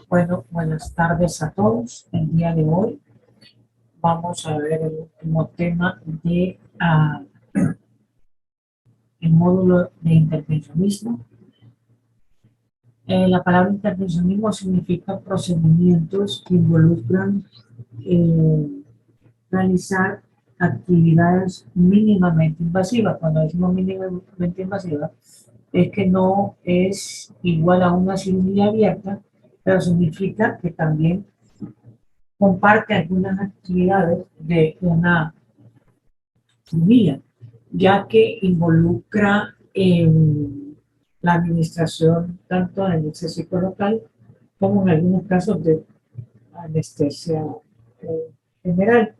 Bueno, buenas tardes a todos. El día de hoy vamos a ver el último tema de el módulo de intervencionismo. La palabra intervencionismo significa procedimientos que involucran eh, realizar actividades mínimamente invasivas. Cuando decimos mínimamente invasivas, es que no es igual a una cirugía abierta, pero significa que también comparte algunas actividades de una vía, ya que involucra la administración tanto de anestesia local como en algunos casos de anestesia general.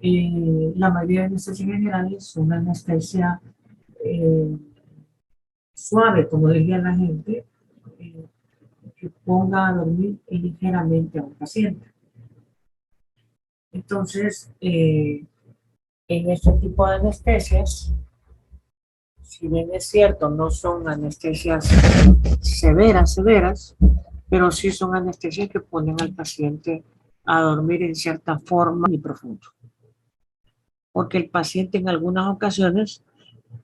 La mayoría de anestesias generales son anestesia eh, suave, como diría la gente, eh, que ponga a dormir ligeramente a un paciente. Entonces, en este tipo de anestesias, si bien es cierto, no son anestesias severas, pero sí son anestesias que ponen al paciente a dormir en cierta forma y profundo. Porque el paciente en algunas ocasiones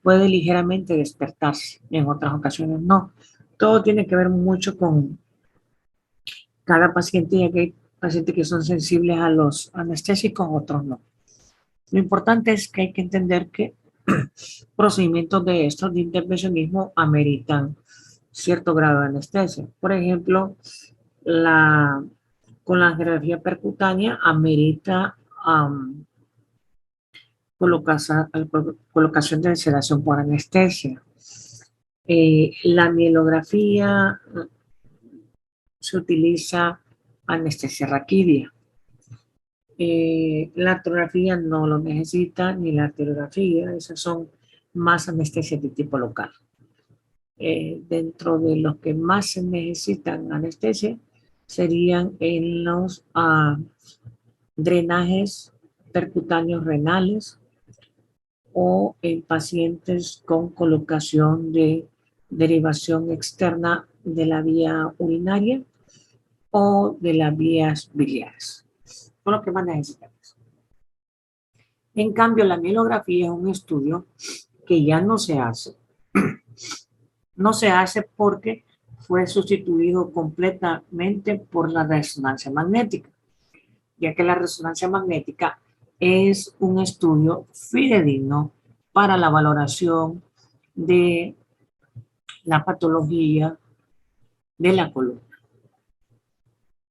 puede ligeramente despertarse, en otras ocasiones no. Todo tiene que ver mucho con cada paciente, ya que hay pacientes que son sensibles a los anestésicos, otros no. Lo importante es que hay que entender que procedimientos de estos de intervencionismo ameritan cierto grado de anestesia. Por ejemplo, la, con la angiografía percutánea amerita colocación de sedación por anestesia. La mielografía se utiliza anestesia raquídea. La arteriografía no lo necesita, ni la arteriografía, esas son más anestesias de tipo local. Dentro de los que más se necesitan anestesia serían en los drenajes percutáneos renales o en pacientes con colocación de derivación externa de la vía urinaria o de las vías biliares. Son los que más necesitamos. En cambio, la mielografía es un estudio que ya no se hace. No se hace porque fue sustituido completamente por la resonancia magnética, ya que la resonancia magnética es un estudio fidedigno para la valoración de la patología de la columna.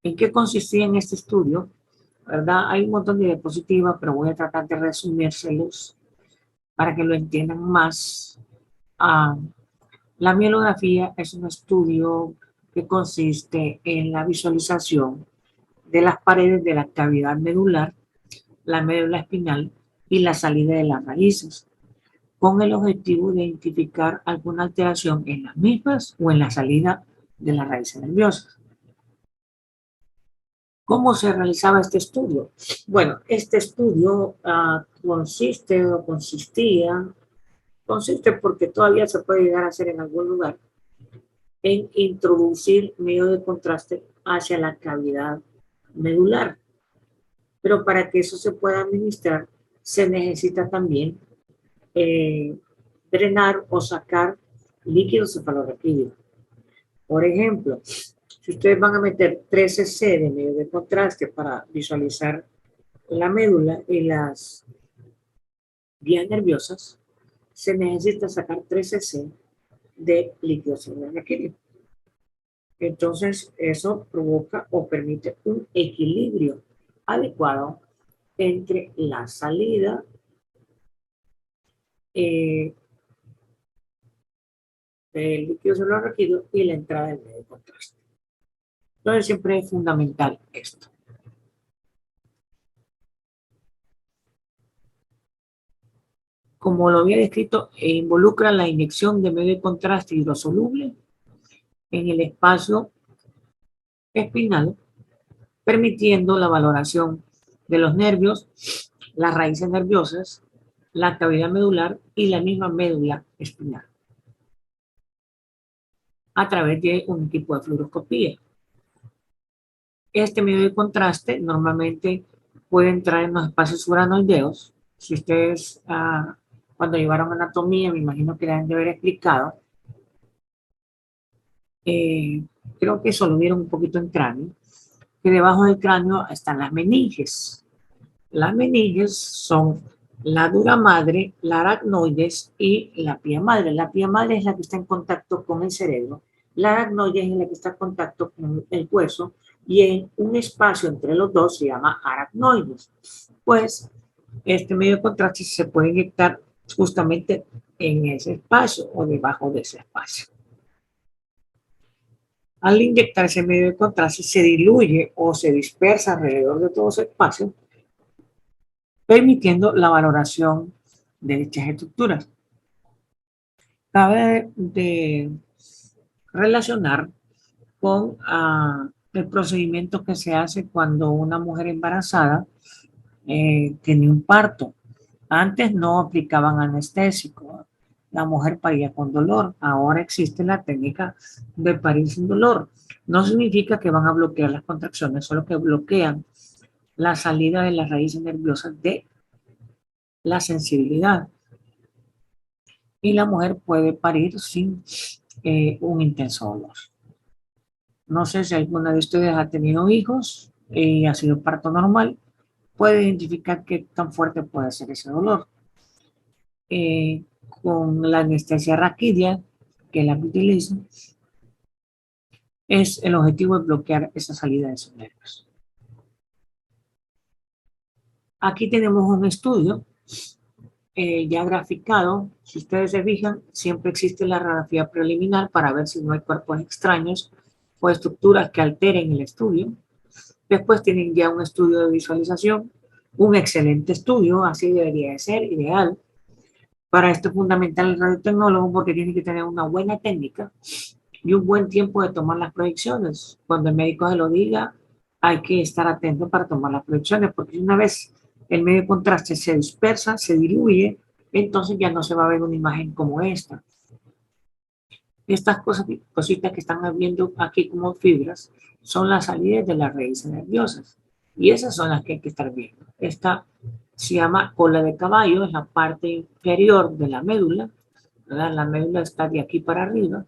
¿En qué consistía en este estudio? ¿Verdad? Hay un montón de diapositivas, pero voy a tratar de resumírselos para que lo entiendan más. La mielografía es un estudio que consiste en la visualización de las paredes de la cavidad medular, la médula espinal y la salida de las raíces, con el objetivo de identificar alguna alteración en las mismas o en la salida de las raíces nerviosas. ¿Cómo se realizaba este estudio? Bueno, este estudio consiste porque todavía se puede llegar a hacer en algún lugar, en introducir medio de contraste hacia la cavidad medular. Pero para que eso se pueda administrar, se necesita también eh, drenar o sacar líquido cefalorraquídeo. Por ejemplo, si ustedes van a meter 13 cc de medio de contraste para visualizar la médula y las vías nerviosas, se necesita sacar 13 cc de líquido cefalorraquídeo. Entonces, eso provoca o permite un equilibrio adecuado entre la salida del líquido cefalorraquídeo y la entrada del medio de contraste. Entonces, siempre es fundamental esto. Como lo había descrito, involucra la inyección de medio de contraste hidrosoluble en el espacio espinal, permitiendo la valoración de los nervios, las raíces nerviosas, la cavidad medular y la misma médula espinal a través de un equipo de fluoroscopía. Este medio de contraste normalmente puede entrar en los espacios uranoideos. Si ustedes cuando llevaron anatomía, me imagino que le han de haber explicado, eh, creo que eso lo vieron un poquito en cráneo, que debajo del cráneo están las meninges. Las meninges son la dura madre, la aracnoides y la pía madre. La pía madre es la que está en contacto con el cerebro. La aracnoides es la que está en contacto con el hueso y en un espacio entre los dos se llama aracnoides. Pues este medio de contraste se puede inyectar justamente en ese espacio o debajo de ese espacio. Al inyectar ese medio de contraste se diluye o se dispersa alrededor de todo ese espacio, permitiendo la valoración de dichas estructuras. Cabe de relacionar con el procedimiento que se hace cuando una mujer embarazada tiene un parto. Antes no aplicaban anestésico, la mujer paría con dolor. Ahora existe la técnica de parir sin dolor. No significa que van a bloquear las contracciones, solo que bloquean la salida de las raíces nerviosas de la sensibilidad. Y la mujer puede parir sin un intenso dolor. No sé si alguna de ustedes ha tenido hijos y ha sido parto normal, puede identificar qué tan fuerte puede ser ese dolor. Eh, con la anestesia raquidia, que la utilizo, es el objetivo de bloquear esa salida de esos nervios. Aquí tenemos un estudio ya graficado. Si ustedes se fijan, siempre existe la radiografía preliminar para ver si no hay cuerpos extraños o estructuras que alteren el estudio. Después tienen ya un estudio de visualización, un excelente estudio, así debería de ser, ideal. Para esto es fundamental el radiotecnólogo porque tiene que tener una buena técnica y un buen tiempo de tomar las proyecciones. Cuando el médico se lo diga, hay que estar atento para tomar las proyecciones, porque una vez el medio de contraste se dispersa, se diluye, entonces ya no se va a ver una imagen como esta. Estas cositas que están viendo aquí como fibras son las salidas de las raíces nerviosas y esas son las que hay que estar viendo. Esta se llama cola de caballo, es la parte inferior de la médula, ¿verdad? La médula está de aquí para arriba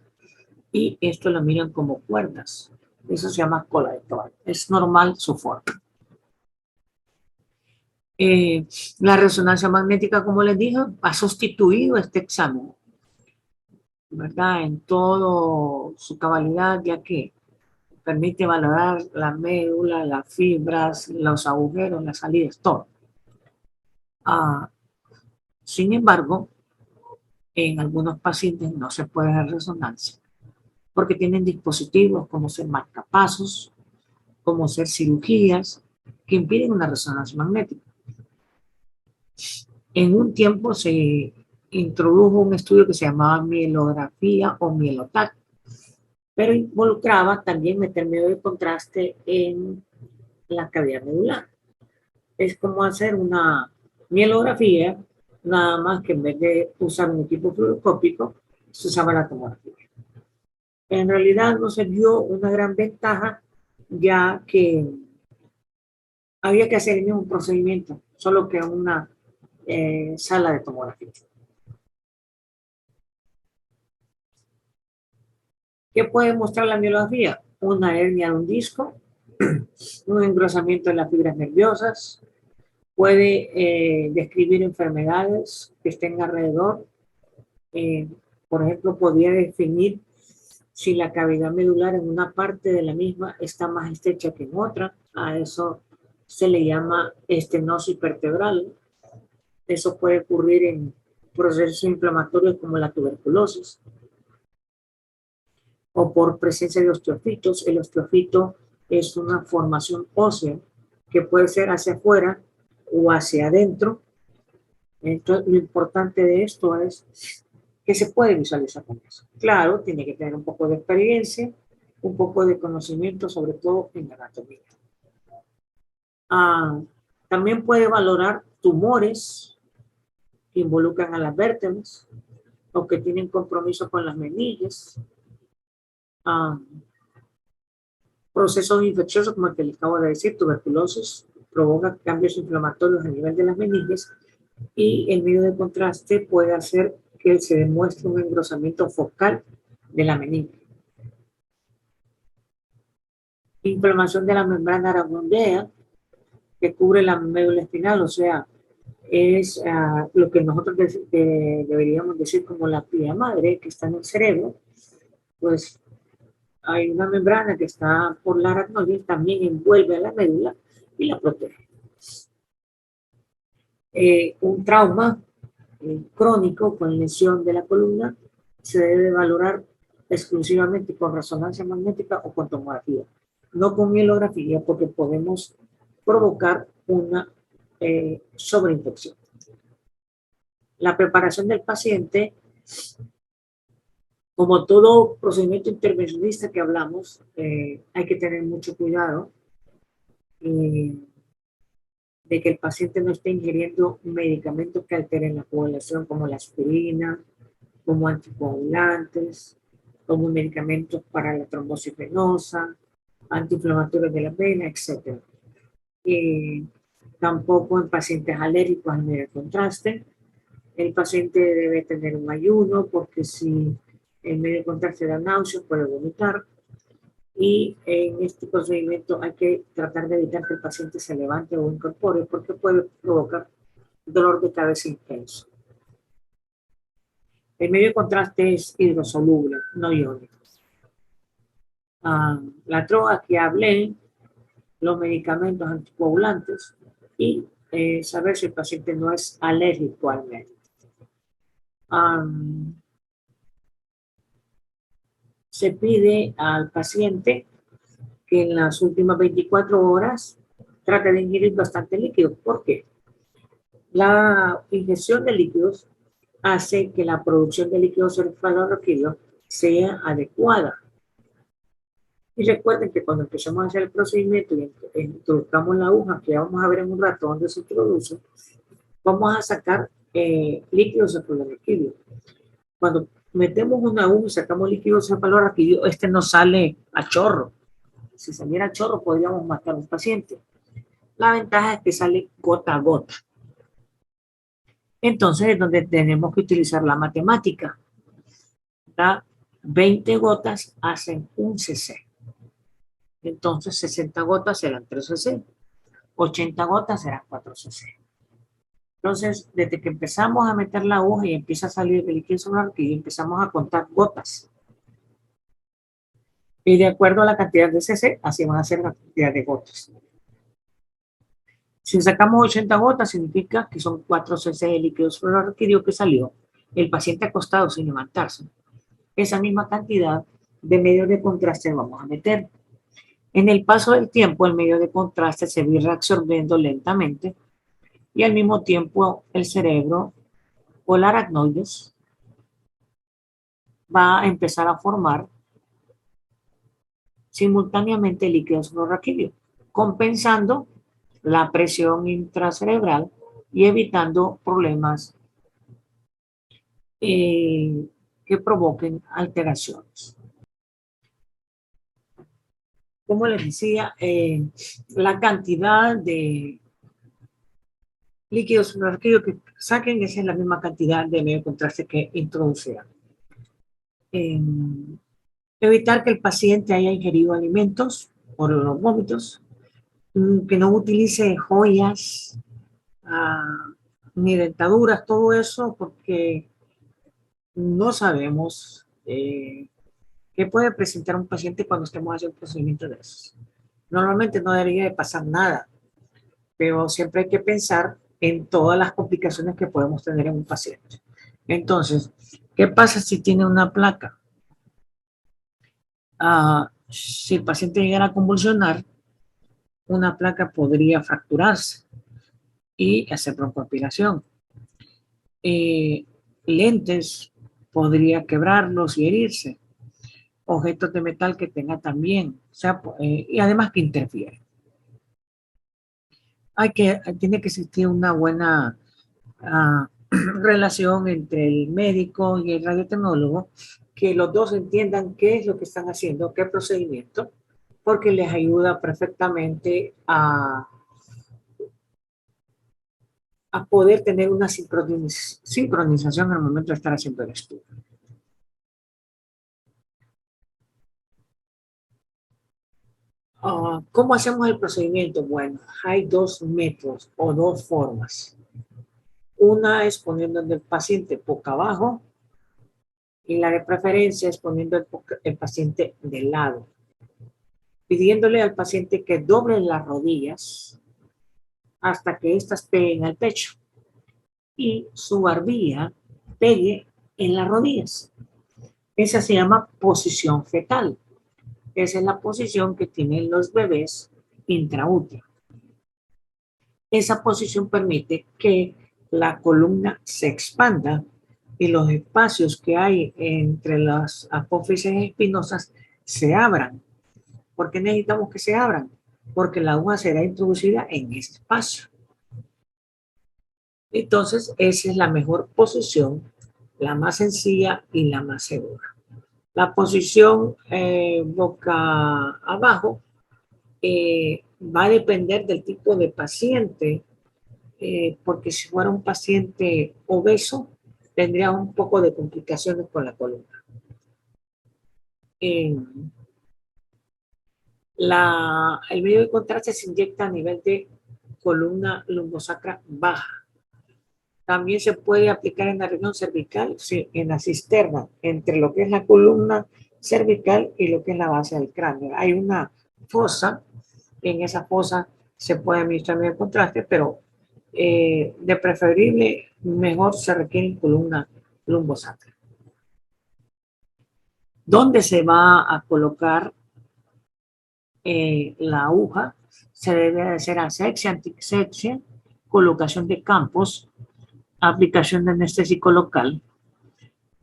y esto lo miran como cuerdas. Eso se llama cola de caballo. Es normal su forma. Eh, la resonancia magnética, como les dije, ha sustituido este examen, ¿verdad? En todo su cabalidad, ya que permite valorar la médula, las fibras, los agujeros, las salidas, todo. Sin embargo, en algunos pacientes no se puede hacer resonancia porque tienen dispositivos como ser marcapasos, como ser cirugías que impiden una resonancia magnética. En un tiempo se introdujo un estudio que se llamaba mielografía o mielotac, pero involucraba también meter medio de contraste en la cavidad medular. Es como hacer una mielografía, nada más que en vez de usar un equipo fluoroscópico, se usaba la tomografía. En realidad no se vio una gran ventaja, ya que había que hacer el mismo procedimiento, solo que en una sala de tomografía. ¿Qué puede mostrar la mielografía? Una hernia de un disco, un engrosamiento de las fibras nerviosas, puede describir enfermedades que estén alrededor. Por ejemplo, podría definir si la cavidad medular en una parte de la misma está más estrecha que en otra. A eso se le llama estenosis vertebral. Eso puede ocurrir en procesos inflamatorios como la tuberculosis o por presencia de osteofitos. El osteofito es una formación ósea que puede ser hacia afuera o hacia adentro. Entonces, lo importante de esto es que se puede visualizar con eso. Claro, tiene que tener un poco de experiencia, un poco de conocimiento, sobre todo en anatomía. También puede valorar tumores que involucran a las vértebras o que tienen compromiso con las menillas. Procesos infecciosos como el que les acabo de decir, tuberculosis, provoca cambios inflamatorios a nivel de las meninges y el medio de contraste puede hacer que se demuestre un engrosamiento focal de la meninge. Inflamación de la membrana aracnoidea que cubre la médula espinal, o sea, es lo que nosotros deberíamos decir como la pía madre que está en el cerebro, pues hay una membrana que está por la aracnoide, también envuelve a la médula y la protege. Un trauma crónico con lesión de la columna se debe valorar exclusivamente con resonancia magnética o con tomografía, no con mielografía, porque podemos provocar una sobreinfección. La preparación del paciente, como todo procedimiento intervencionista que hablamos, hay que tener mucho cuidado de que el paciente no esté ingiriendo medicamentos que alteren la coagulación, como la aspirina, como anticoagulantes, como medicamentos para la trombosis venosa, antiinflamatorios de la vena, etc. Tampoco en pacientes alérgicos al medio de contraste. El paciente debe tener un ayuno porque si el medio de contraste da náuseas puede vomitar. Y en este procedimiento hay que tratar de evitar que el paciente se levante o incorpore porque puede provocar dolor de cabeza intenso. El medio de contraste es hidrosoluble, no iónico. La droga que hablé, los medicamentos anticoagulantes y saber si el paciente no es alérgico al medio. Se pide al paciente que en las últimas 24 horas trate de ingerir bastante líquido. ¿Por qué? La ingestión de líquidos hace que la producción de líquidos cefalorraquídeos sea adecuada. Y recuerden que cuando empezamos a hacer el procedimiento y introduzcamos la aguja, que ya vamos a ver en un rato dónde se introduce, vamos a sacar líquidos cefalorraquídeos. Cuando metemos una aguja y sacamos líquidos cefalorraquídeos, este no sale a chorro. Si saliera a chorro, podríamos matar a un paciente. La ventaja es que sale gota a gota. Entonces es donde tenemos que utilizar la matemática. 20 gotas hacen un cc. Entonces 60 gotas serán 3 cc. 80 gotas serán 4 cc. Entonces, desde que empezamos a meter la aguja y empieza a salir el líquido cefalorraquídeo, empezamos a contar gotas. Y de acuerdo a la cantidad de cc, así van a ser la cantidad de gotas. Si sacamos 80 gotas, significa que son 4 cc de líquido cefalorraquídeo que salió. El paciente acostado sin levantarse. Esa misma cantidad de medio de contraste vamos a meter. En el paso del tiempo, el medio de contraste se va reabsorbiendo lentamente y al mismo tiempo el cerebro o el aracnoides va a empezar a formar simultáneamente líquido cefalorraquídeo, compensando la presión intracerebral y evitando problemas que provoquen alteraciones. Como les decía, la cantidad de líquidos cefalorraquídeos que saquen, esa es la misma cantidad de medio de contraste que introducirán. Evitar que el paciente haya ingerido alimentos por los vómitos, que no utilice joyas, ni dentaduras, todo eso, porque no sabemos qué puede presentar un paciente cuando estemos haciendo un procedimiento de esos. Normalmente no debería de pasar nada, pero siempre hay que pensar en todas las complicaciones que podemos tener en un paciente. Entonces, ¿qué pasa si tiene una placa? Si el paciente llegara a convulsionar, una placa podría fracturarse y hacer broncoaspiración. Lentes podría quebrarlos y herirse. Objetos de metal que tenga también, o sea, y además que interfiere. Tiene que existir una buena relación entre el médico y el radiotecnólogo, que los dos entiendan qué es lo que están haciendo, qué procedimiento, porque les ayuda perfectamente a poder tener una sincronización al momento de estar haciendo el estudio. ¿Cómo hacemos el procedimiento? Bueno, hay dos métodos o dos formas. Una es poniendo el paciente boca abajo y la de preferencia es poniendo el paciente de lado, pidiéndole al paciente que doble las rodillas hasta que éstas peguen al pecho y su barbilla pegue en las rodillas. Esa se llama posición fetal. Esa es la posición que tienen los bebés intraútero. Esa posición permite que la columna se expanda y los espacios que hay entre las apófisis espinosas se abran. ¿Por qué necesitamos que se abran? Porque la aguja será introducida en ese espacio. Entonces, esa es la mejor posición, la más sencilla y la más segura. La posición boca abajo va a depender del tipo de paciente, porque si fuera un paciente obeso, tendría un poco de complicaciones con la columna. Eh, el medio de contraste se inyecta a nivel de columna lumbosacra baja. También se puede aplicar en la región cervical, sí, en la cisterna, entre lo que es la columna cervical y lo que es la base del cráneo. Hay una fosa, en esa fosa se puede administrar medio de contraste, pero de preferible, mejor se requiere en columna lumbosacra. ¿Dónde se va a colocar la aguja? Se debe hacer asepsia, antisepsia, colocación de campos, aplicación de anestésico local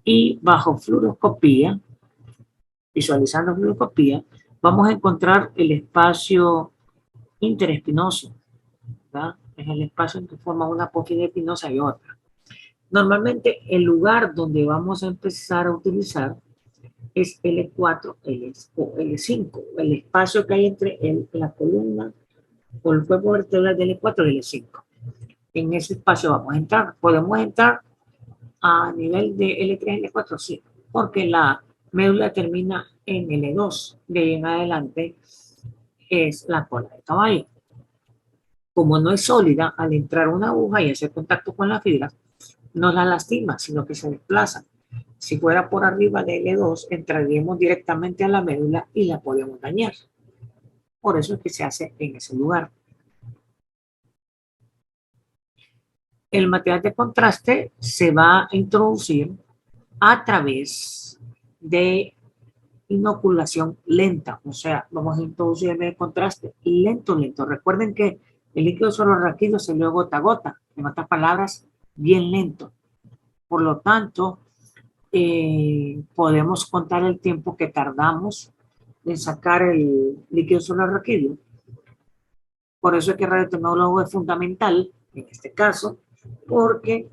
y bajo fluoroscopía, visualizando fluoroscopía, vamos a encontrar el espacio interespinoso, ¿verdad? Es el espacio en que forma una apófise espinosa y otra. Normalmente el lugar donde vamos a empezar a utilizar es L4 o L5, el espacio que hay entre la columna o el cuerpo vertebral de L4 y L5. En ese espacio vamos a entrar. Podemos entrar a nivel de L3, L4, sí, porque la médula termina en L2. De ahí en adelante es la cola de caballo. Como no es sólida, al entrar una aguja y hacer contacto con la fibra, no la lastima, sino que se desplaza. Si fuera por arriba de L2, entraríamos directamente a la médula y la podemos dañar. Por eso es que se hace en ese lugar. El material de contraste se va a introducir a través de inoculación lenta, o sea, vamos a introducir el contraste lento, lento. Recuerden que el líquido subarachnoideo se lee gota a gota, en otras palabras, bien lento. Por lo tanto, podemos contar el tiempo que tardamos en sacar el líquido subarachnoideo. Por eso es que el radiotecnólogo es fundamental, en este caso, porque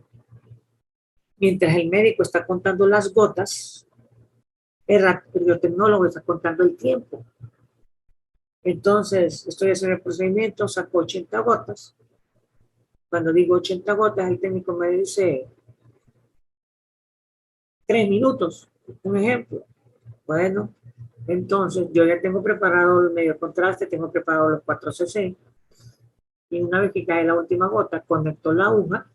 mientras el médico está contando las gotas, el radiotecnólogo está contando el tiempo. Entonces, estoy haciendo el procedimiento, saco 80 gotas. Cuando digo 80 gotas, el técnico me dice 3 minutos, un ejemplo. Bueno, entonces yo ya tengo preparado el medio contraste, tengo preparado los 4 cc. Y una vez que cae la última gota, conecto la aguja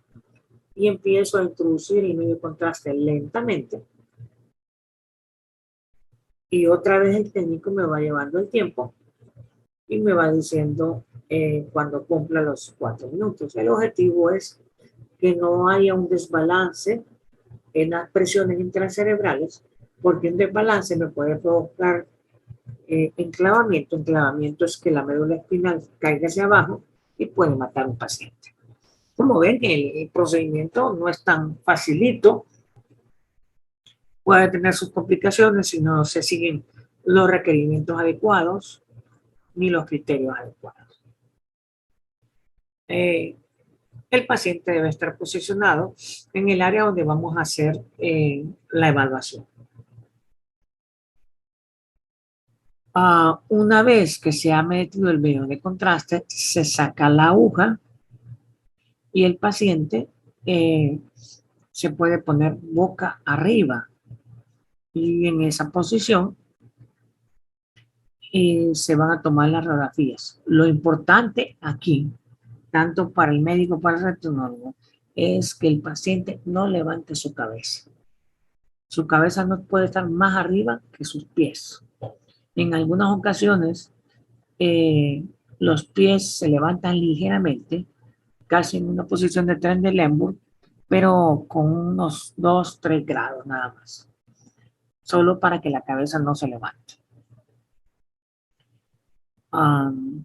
y empiezo a introducir el medio contraste lentamente. Y otra vez el técnico me va llevando el tiempo y me va diciendo cuando cumpla los 4 minutos. El objetivo es que no haya un desbalance en las presiones intracerebrales, porque un desbalance me puede provocar enclavamiento. Enclavamiento es que la médula espinal caiga hacia abajo y puede matar a un paciente. Como ven, el procedimiento no es tan facilito, puede tener sus complicaciones si no se siguen los requerimientos adecuados ni los criterios adecuados. El paciente debe estar posicionado en el área donde vamos a hacer la evaluación. Una vez que se ha metido el medio de contraste, se saca la aguja y el paciente eh, se puede poner boca arriba y en esa posición se van a tomar las radiografías. Lo importante aquí, tanto para el médico como para el rentgenólogo, es que el paciente no levante su cabeza. Su cabeza no puede estar más arriba que sus pies. En algunas ocasiones, eh, los pies se levantan ligeramente, casi en una posición de tren de Lemburg, pero con unos 2, 3 grados nada más, solo para que la cabeza no se levante. Um,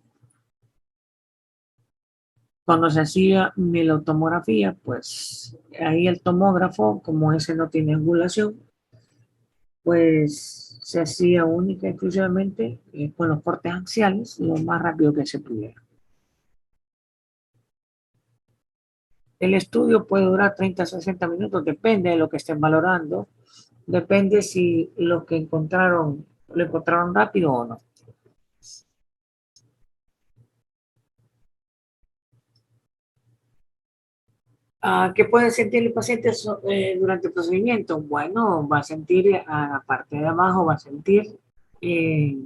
Cuando se hacía mielotomografía, pues ahí el tomógrafo, como ese no tiene angulación, pues se hacía única y exclusivamente con los cortes axiales lo más rápido que se pudiera. El estudio puede durar 30 a 60 minutos, depende de lo que estén valorando, depende si lo que encontraron lo encontraron rápido o no. ¿Qué puede sentir el paciente durante el procedimiento? Bueno, va a sentir a la parte de abajo, va a sentir eh,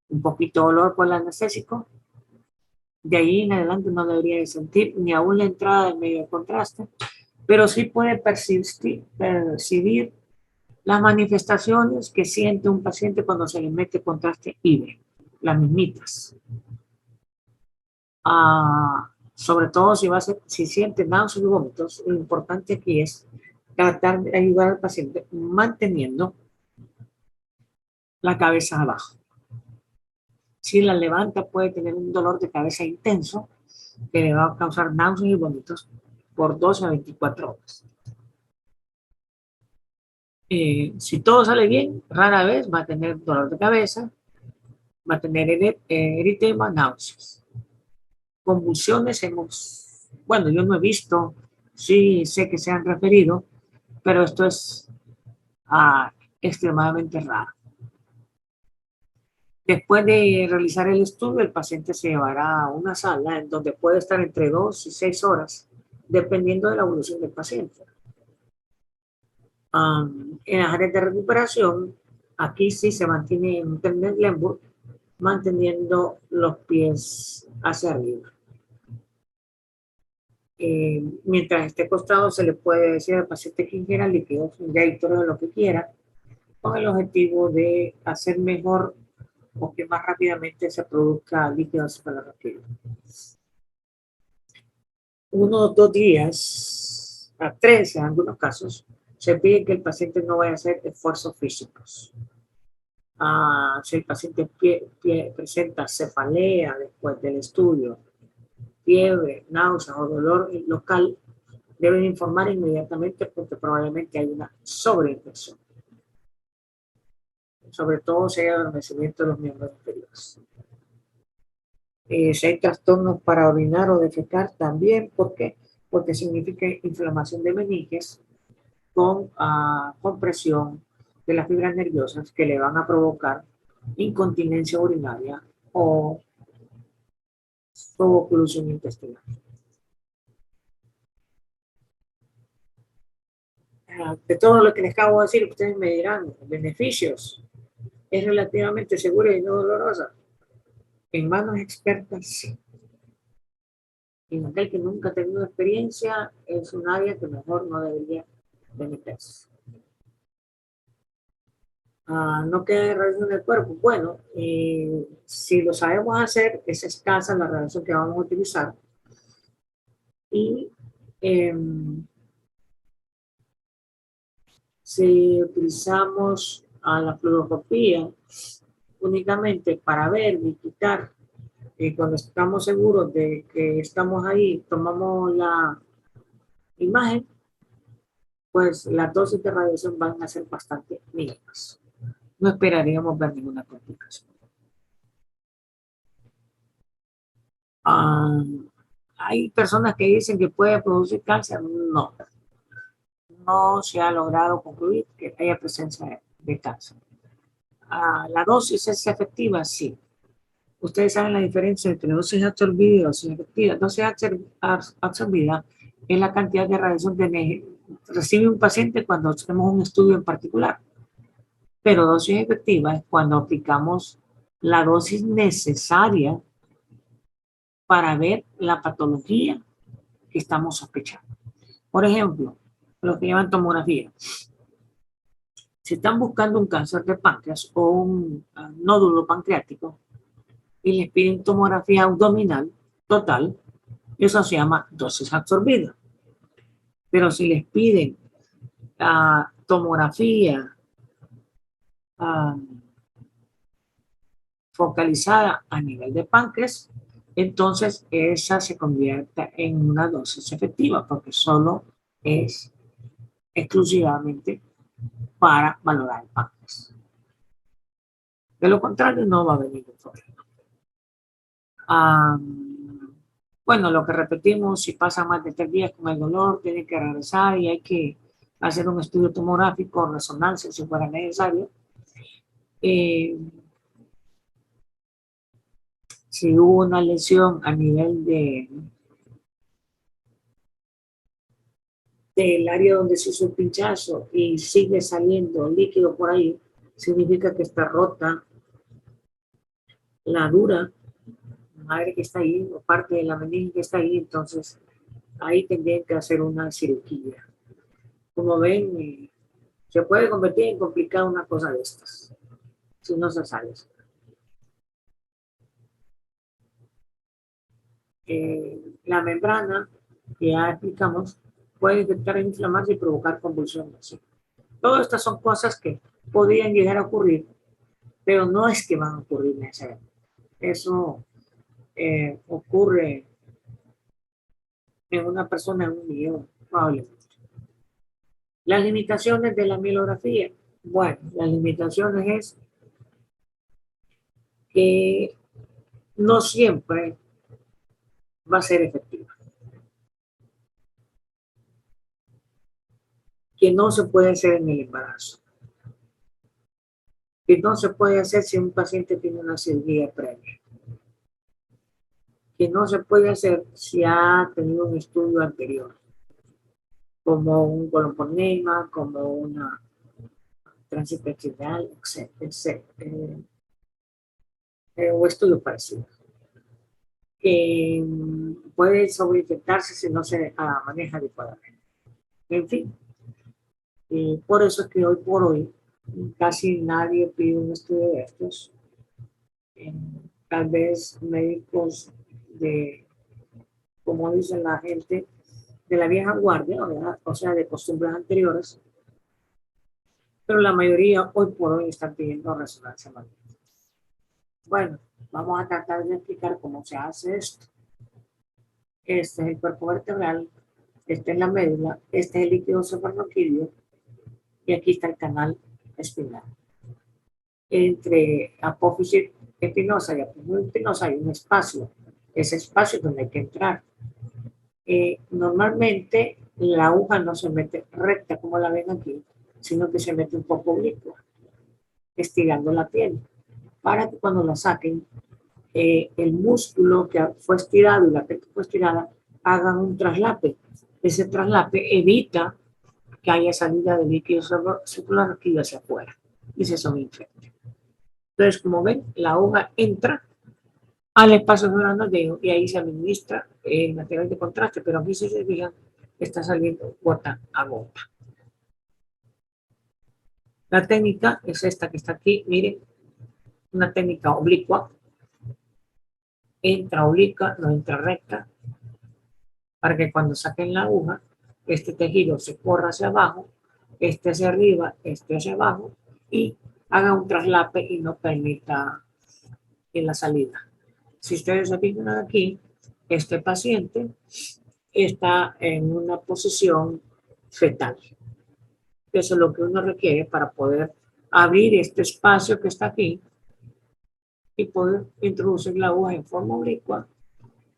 un poquito de dolor por el anestésico. De ahí en adelante no debería de sentir ni aún la entrada del medio de contraste, pero sí puede percibir las manifestaciones que siente un paciente cuando se le mete contraste IVE, las mismitas. Sobre todo si siente náuseas y vómitos, lo importante aquí es tratar de ayudar al paciente manteniendo la cabeza abajo. Si la levanta puede tener un dolor de cabeza intenso que le va a causar náuseas y vómitos por 12 a 24 horas. Si todo sale bien, rara vez va a tener dolor de cabeza, va a tener eritema, náuseas. Convulsiones bueno, yo no he visto, sí sé que se han referido, pero esto es extremadamente raro. Después de realizar el estudio, el paciente se llevará a una sala en donde puede estar entre 2 y 6 horas, dependiendo de la evolución del paciente. En las áreas de recuperación, aquí sí se mantiene en un Lemburg, manteniendo los pies hacia arriba. Mientras esté acostado, se le puede decir al paciente que ingiera líquidos, Gatorade o lo que quiera, con el objetivo de hacer mejor o que más rápidamente se produzca líquido cefalorraquídeo. 1 o 2 días, a 3 en algunos casos, se pide que el paciente no vaya a hacer esfuerzos físicos. Si el paciente presenta cefalea después del estudio, fiebre, náuseas o dolor local, deben informar inmediatamente porque probablemente hay una sobreinfección, sobre todo si hay adormecimiento de los miembros inferiores. Si hay trastornos para orinar o defecar, también, ¿por qué? Porque significa inflamación de meninges con compresión de las fibras nerviosas que le van a provocar incontinencia urinaria o oclusión intestinal. De todo lo que les acabo de decir, ustedes me dirán, beneficios, es relativamente segura y no dolorosa. En manos expertas, sí. En aquel que nunca ha tenido experiencia, es un área que mejor no debería de meterse. No queda radiación en el cuerpo. Bueno, si lo sabemos hacer, es escasa la radiación que vamos a utilizar. Y si utilizamos la fluoroscopía únicamente para ver y quitar, cuando estamos seguros de que estamos ahí, tomamos la imagen, pues las dosis de radiación van a ser bastante mínimas. No esperaríamos ver ninguna complicación. Hay personas que dicen que puede producir cáncer. No, no se ha logrado concluir que haya presencia de cáncer. ¿La dosis es efectiva? Sí. Ustedes saben la diferencia entre dosis absorbida y dosis efectiva. Dosis absorbida es la cantidad de radiación que recibe un paciente cuando hacemos un estudio en particular. Pero dosis efectiva es cuando aplicamos la dosis necesaria para ver la patología que estamos sospechando. Por ejemplo, lo que llaman tomografía. Si están buscando un cáncer de páncreas o un nódulo pancreático y les piden tomografía abdominal total, eso se llama dosis absorbida. Pero si les piden tomografía focalizada a nivel de páncreas, entonces esa se convierte en una dosis efectiva porque solo es exclusivamente para valorar el páncreas. De lo contrario, no va a venir el problema. Bueno, lo que repetimos, si pasa más de 3 días con el dolor, tiene que regresar y hay que hacer un estudio tomográfico, resonancia, si fuera necesario. Si hubo una lesión a nivel del área donde se hizo el pinchazo y sigue saliendo líquido por ahí, significa que está rota la dura madre que está ahí o parte de la meninge que está ahí, entonces ahí tendrían que hacer una cirugía. Como ven, se puede convertir en complicada una cosa de estas, si no se sale. La membrana, que ya explicamos, puede intentar inflamarse y provocar convulsiones. Todas estas son cosas que podrían llegar a ocurrir, pero no es que van a ocurrir necesariamente. Eso ocurre en una persona en 1.000.000, probablemente. Las limitaciones de la mielografía. Bueno, las limitaciones es que no siempre va a ser efectiva. Que no se puede hacer en el embarazo. Que no se puede hacer si un paciente tiene una cirugía previa. Que no se puede hacer si ha tenido un estudio anterior, como un colon-por-nema, como una transintestinal, etc. O estudios parecidos. Puede sobreinfectarse si no se maneja adecuadamente. En fin, por eso es que hoy por hoy casi nadie pide un estudio de estos. Tal vez médicos de, como dicen la gente, de la vieja guardia, ¿verdad? O sea, de costumbres anteriores, pero la mayoría hoy por hoy están pidiendo resonancia magnética. Bueno, vamos a tratar de explicar cómo se hace esto. Este es el cuerpo vertebral, este es la médula, este es el líquido suprarraquídeo y aquí está el canal espinal. Entre apófisis espinosa y apófisis espinosa hay un espacio. Ese espacio es donde hay que entrar. Normalmente la aguja no se mete recta como la ven aquí, sino que se mete un poco oblicua, estirando la piel, para que cuando la saquen, el músculo que fue estirado y la piel que fue estirada hagan un traslape. Ese traslape evita que haya salida de líquido suprarraquídeo hacia afuera y se sobreinfecte. Entonces, como ven, la aguja entra al espacio dedo y ahí se administra el material de contraste, pero aquí si se fijan, está saliendo gota a gota. La técnica es esta que está aquí, miren, una técnica oblicua, entra oblicua, no entra recta, para que cuando saquen la aguja, este tejido se corra hacia abajo, este hacia arriba, este hacia abajo, y haga un traslape y no permita en la salida. Si ustedes se fijan aquí, este paciente está en una posición fetal. Eso es lo que uno requiere para poder abrir este espacio que está aquí y poder introducir la aguja en forma oblicua,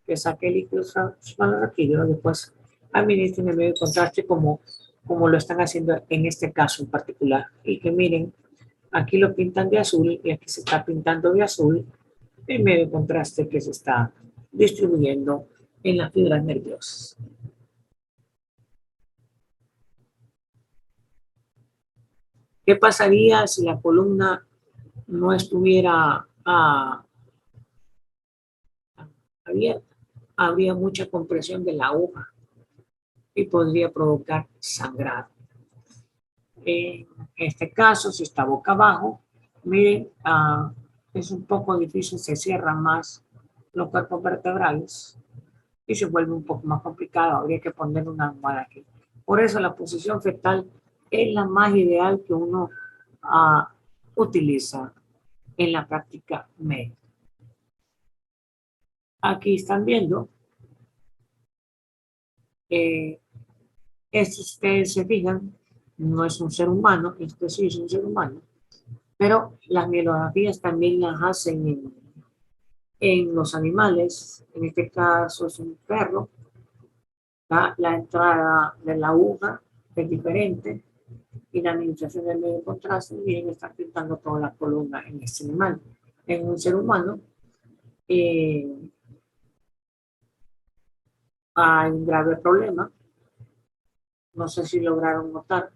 que saque el líquido suprarraquídeo, después administren el medio de contraste como lo están haciendo en este caso en particular. Y que miren, Aquí lo pintan de azul y aquí se está pintando de azul en medio contraste que se está distribuyendo en las fibras nerviosas. ¿Qué pasaría si la columna no estuviera abierta? Habría mucha compresión de la aguja y podría provocar sangrado. En este caso, si está boca abajo, miren, es un poco difícil, se cierran más los cuerpos vertebrales y se vuelve un poco más complicado. Habría que poner una almohada aquí. Por eso la posición fetal es la más ideal que uno utiliza en la práctica médica. Aquí están viendo, ustedes se fijan, no es un ser humano, este sí es un ser humano, pero las mielografías también las hacen en los animales. En este caso es un perro. La entrada de la aguja es diferente y la administración del medio contraste. Miren, está pintando toda la columna en este animal. En un ser humano hay un grave problema. No sé si lograron notar.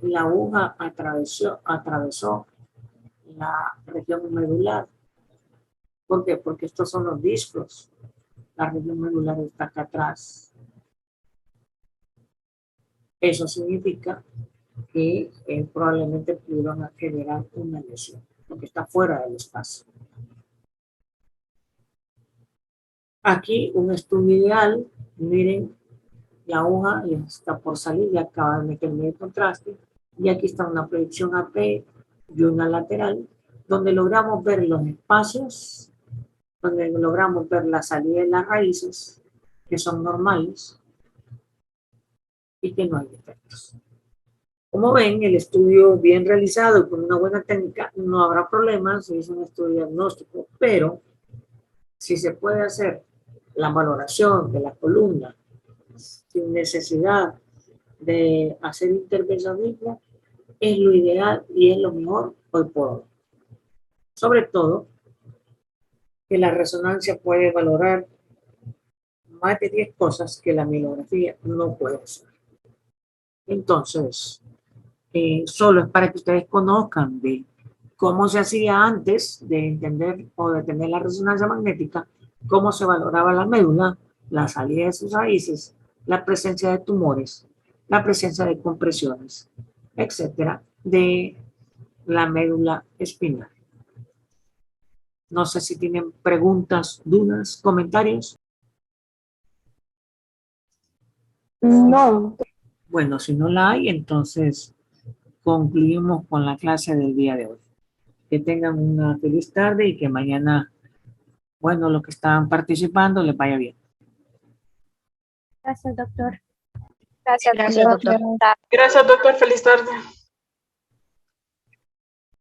La aguja atravesó la región medular. ¿Por qué? Porque estos son los discos. La región medular está acá atrás. Eso significa que probablemente pudieron generar una lesión, porque está fuera del espacio. Aquí un estudio ideal, miren, la aguja ya está por salir, ya acaba de meterme el contraste, y aquí está una proyección AP y una lateral, donde logramos ver los espacios, donde logramos ver la salida de las raíces, que son normales, y que no hay defectos. Como ven, el estudio bien realizado con una buena técnica, no habrá problemas, es un estudio diagnóstico, pero si se puede hacer la valoración de la columna sin necesidad de hacer intervencionismo, es lo ideal y es lo mejor hoy por hoy. Sobre todo, que la resonancia puede valorar más de 10 cosas que la mielografía no puede hacer. Entonces, solo es para que ustedes conozcan de cómo se hacía antes de entender o de tener la resonancia magnética, cómo se valoraba la médula, la salida de sus raíces, la presencia de tumores, la presencia de compresiones, etcétera, de la médula espinal. No sé si tienen preguntas, dudas, comentarios. No. Bueno, si no la hay, entonces concluimos con la clase del día de hoy. Que tengan una feliz tarde y que mañana, bueno, los que están participando les vaya bien. Gracias, doctor. Gracias, doctor. Doctor. Gracias, doctor. Feliz tarde.